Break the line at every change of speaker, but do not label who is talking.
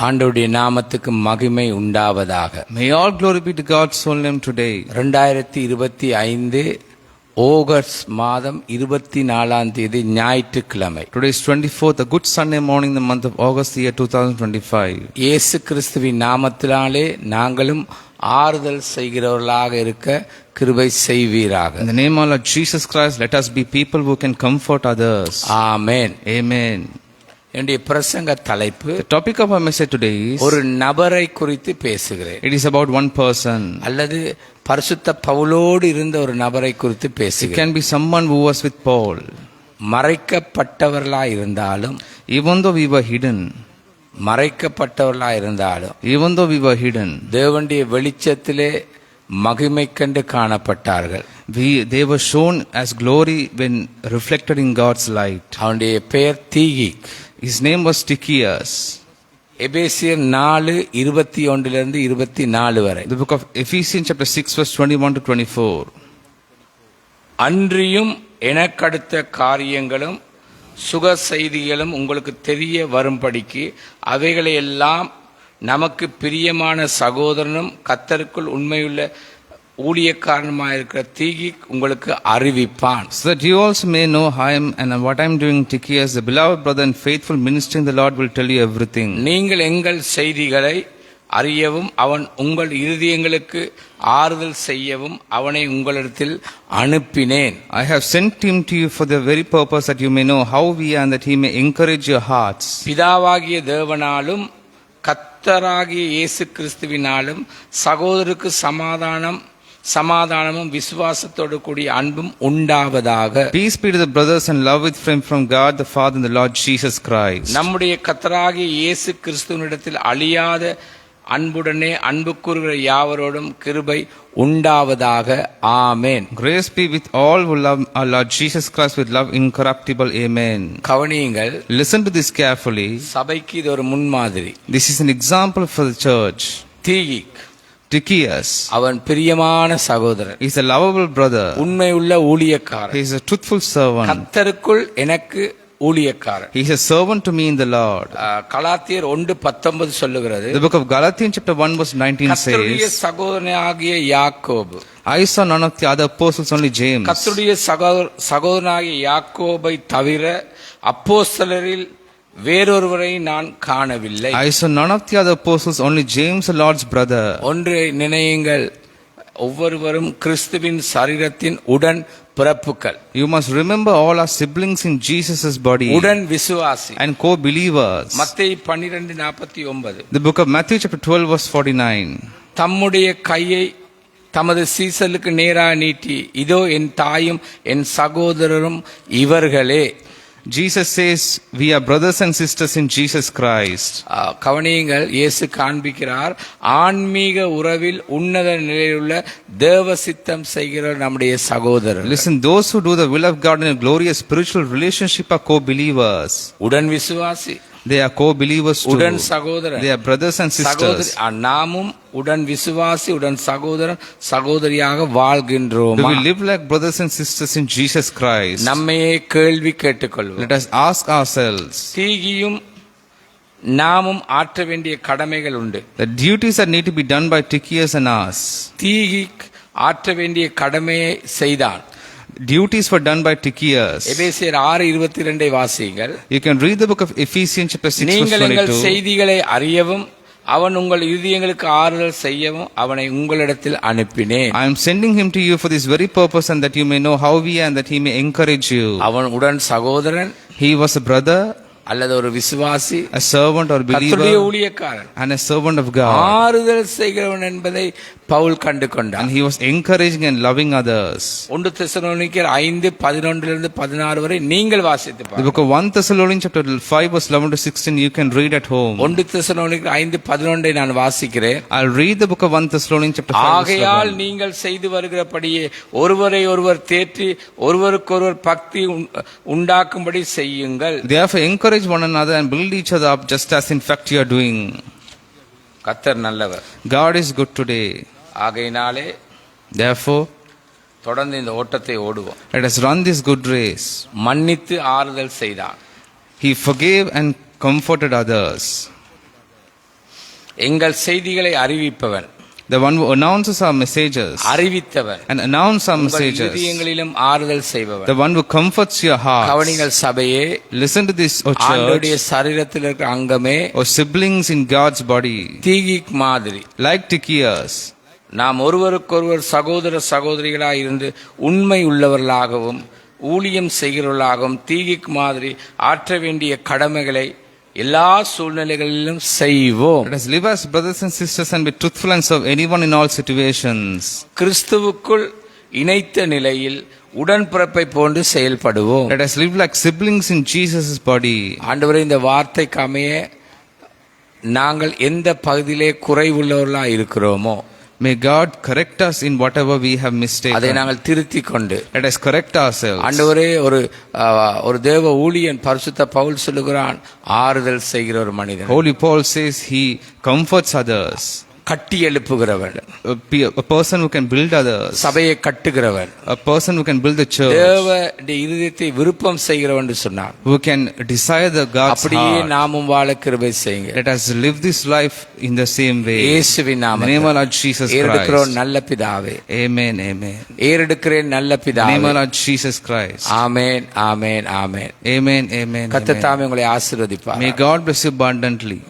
ஆண்டவருடைய நாமத்துக்கு மகிமை உண்டாவதாக.
May all glory be to God's holy name today.
2025 August மாதம் 24ஆம் தேதி ஞாயிற்றுக்கிழமை.
Today is 24th, a good Sunday morning in the month of August, the year 2025.
இயேசு கிறிஸ்துவின் நாமத்தினாலே நாங்களும் ஆறுதல் செய்கிறவர்களாக இருக்க கிருபை செய்வீராக.
In the name of Lord Jesus Christ, let us be people who can comfort others.
Amen.
Amen.
என்னுடைய பிரசங்க தலைப்பு,
The topic of our message today is,
ஒரு நபரை குறித்து பேசுகிறேன்.
it is about one person.
அல்லது பரிசுத்த பவுலோடு இருந்த ஒரு நபரை குறித்து
It
பேசுகிறேன்.
can be someone who was with Paul.
மறைக்கப்பட்டவர்களாய் இருந்தாலும்,
Even though we were hidden,
மறைக்கப்பட்டவர்களாய் இருந்தாலும்
even though we were hidden,
தேவனுடைய வெளிச்சத்திலே மகிமை கண்டு காணப்பட்டார்கள்.
they were shown as glory when reflected in God's light.
அவனுடைய பெயர் தீகிக்.
His name was Tychicus.
எபேசியர் 4:21-24 வரை.
The book of Ephesians chapter 6 verse 21 to 24.
அன்றியும் எனக்கடுத்த காரியங்களும் சுக செய்திகளும் உங்களுக்கு தெரிய வரும்படிக்கு அவைகளை எல்லாம் நமக்கு பிரியமான சகோதரனும் கர்த்தருக்குள் உண்மையுள்ள ஊழியக்காரனுமாயிருக்கிற தீகிக் உங்களுக்கு அறிவிப்பான்.
So that you also may know how I am and what I am doing. Tychicus, the beloved brother and faithful minister in the Lord, will tell you everything.
நீங்கள் எங்கள் செய்திகளை அறியவும் அவன் உங்கள் இருதயங்களுக்கு ஆறுதல் செய்யவும் அவனை உங்களிடத்தில் அனுப்பினேன்.
I have sent him to you for the very purpose that you may know how we are and that he may encourage your hearts.
பிதாவாகிய தேவனாலும் கர்த்தராகிய இயேசு கிறிஸ்துவினாலும் சகோதரருக்கு சமாதானமும் விசுவாசத்தோடு கூடிய அன்பும் உண்டாவதாக.
Peace be to the brothers and love with friend from God the Father and the Lord Jesus Christ.
நம்முடைய கர்த்தராகிய இயேசு கிறிஸ்துவினிடத்தில் அழியாத அன்புடனே அன்பு கூறுகிற யாவரோடும் கிருபை உண்டாவதாக. ஆமென்.
Grace be with all who love our Lord Jesus Christ with love incorruptible. Amen.
கவனியுங்கள்.
Listen to this carefully.
சபைக்கு இது ஒரு முன்மாதிரி.
This is an example for the church.
தீகிக்,
Tychicus,
அவன் பிரியமான சகோதரன்.
he is a lovable brother.
உண்மையுள்ள ஊழியக்காரன்.
He is a truthful servant.
கர்த்தருக்குள் எனக்கு ஊழியக்காரன்.
He is a servant to me in the Lord.
கலாத்தியர் 1:19 சொல்லுகிறது.
The book of Galatians chapter 1 verse 19
கர்த்தருடைய
says,
சகோதரனாகிய யாக்கோபு,
I saw none of the other apostles, only James.
கர்த்தருடைய சகோதரனாகிய யாக்கோபை தவிர அப்போஸ்தலரில் வேறொருவரை நான் காணவில்லை.
I saw none of the other apostles, only James, the Lord's brother.
ஒன்றை நினையுங்கள், ஒவ்வொருவரும் கிறிஸ்துவின் சரீரத்தின் உடன் பிறப்புகள்.
You must remember all our siblings in Jesus' body
உடன் விசுவாசி
and co-believers.
மத்தேயு 12:49.
The book of Matthew chapter 12 verse 49.
தம்முடைய கையை தமது சீசலுக்கு நேராக நீட்டி, இதோ என் தாயும் என் சகோதரரும் இவர்களே.
Jesus says, we are brothers and sisters in Jesus Christ.
கவனியுங்கள், இயேசு காண்பிக்கிறார், ஆன்மீக உறவில் உன்னத நிலையிலுள்ள தேவ சித்தம் செய்கிற நம்முடைய சகோதரர்.
Listen, those who do the will of God in a glorious spiritual relationship are co-believers.
உடன் விசுவாசி,
They are co-believers too.
உடன் சகோதரன்,
They are brothers and sisters.
நாமும் உடன் விசுவாசி உடன் சகோதரன் சகோதரியாக வாழ்கின்றோம்.
Do we live like brothers and sisters in Jesus Christ?
நம்மையே கேள்வி கேட்டுக்கொள்வோம்.
Let us ask ourselves.
தீகியும் நாமும் ஆற்ற வேண்டிய கடமைகள் உண்டு.
The duties that need to be done by Tychicus and us.
தீகிக் ஆற்ற வேண்டிய கடமையை செய்தான்.
Duties were done by Tychicus.
எபேசியர் 6:22 வாசியுங்கள்.
You can read the book of Ephesians chapter 6 verse
நீங்கள் எங்கள்
22.
செய்திகளை அறியவும் அவன் உங்கள் இருதயங்களுக்கு ஆறுதல் செய்யவும் அவனை உங்களிடத்தில் அனுப்பினேன்.
I am sending him to you for this very purpose and that you may know how we are and that he may encourage you.
அவன் உடன் சகோதரன்,
He was a brother,
அல்லது ஒரு விசுவாசி,
a servant or
கர்த்தருடைய
believer,
ஊழியக்காரன்,
and a servant of God.
ஆறுதல் செய்கிறவன் என்பதை பவுல் கண்டு கொண்டான்.
And he was encouraging and loving others.
1 தெசலோனிக்கர் 5:11-16 வரை நீங்கள் வாசித்து
The
பாருங்கள்.
book of 1 Thessalonians chapter 5 verse 11 to 16 you can read at home.
1 தெசலோனிக்கர் 5:11 நான் வாசிக்கிறேன்.
I'll read the book of 1 Thessalonians chapter 5 verse
ஆகையால்
11.
நீங்கள் செய்து வருகிறபடியே ஒருவரை ஒருவர் தேற்றி ஒருவருக்கொருவர் பக்தி உண்டாக்கும்படி செய்யுங்கள்.
Therefore encourage one another and build each other up just as in fact you are doing.
கர்த்தர் நல்லவர்.
God is good today.
ஆகையினாலே
Therefore
தொடர்ந்து இந்த ஓட்டத்தை ஓடுவோம்.
let us run this good race.
மன்னித்து ஆறுதல் செய்தான்.
He forgave and comforted others.
எங்கள் செய்திகளை அறிவிப்பவன்,
the one who announces our messages
அறிவித்தவன்,
and announce our
உங்கள்
messages,
இதயங்களிலும் ஆறுதல் செய்பவன்.
the one who comforts your heart.
கவனிங்கள் சபையே,
Listen to this, O
ஆண்டவருடைய
church,
சரீரத்தில் இருக்கிற அங்கமே
O siblings in God's body,
தீகிக் மாதிரி.
like Tychicus.
நாம் ஒருவருக்கொருவர் சகோதர சகோதரிகளாய் இருந்து உண்மை உள்ளவர்களாகவும் ஊழியம் செய்கிறவர்களாகவும் தீகிக் மாதிரி ஆற்ற வேண்டிய கடமைகளை எல்லா சூழ்நிலைகளிலும் செய்வோம்.
Let us live as brothers and sisters and be truthful and serve anyone in all situations.
கிறிஸ்துவுக்குள் இணைத்த நிலையில் உடன்பிறப்பை போன்று செயல்படுவோம்.
Let us live like siblings in Jesus' body.
ஆண்டவரே, இந்த வார்த்தைக்கு அமைய நாங்கள் எந்த பகுதியிலே குறைவுள்ளவர்களா இருக்கிறோமோ
May God correct us in whatever we have
அதை
mistaken.
நாங்கள் திருத்திக் கொண்டு,
Let us correct ourselves.
ஆண்டவரே, ஒரு தேவ ஊழியன் பரிசுத்த பவுல் சொல்லுகிறான், ஆறுதல் செய்கிற ஒரு மனிதன்,
Holy Paul says he comforts others.
கட்டி எழுப்புகிறவன்,
A person who can build others.
சபையை கட்டுகிறவன்,
A person who can build the church.
தேவனுடைய இருதயத்தை விருப்பம் செய்கிறவன் என்று சொன்னார்.
Who can desire the God's
அப்படியே
heart.
நாமும் வாழ கிருபை செய்யுங்க.
Let us live this life in the same way.
இயேசுவின்
In the name of
நாமத்தில்
Lord Jesus
ஏறெடுக்கிறோம்
Christ.
நல்ல பிதாவே,
Amen, amen.
ஏறெடுக்கிறேன் நல்ல
In the name
பிதாவே.
of Lord Jesus Christ.
Amen, amen, amen.
Amen, amen,
கர்த்தர்
amen.
தாமே உங்களை ஆசீர்வதிப்பார்.
May God bless you abundantly.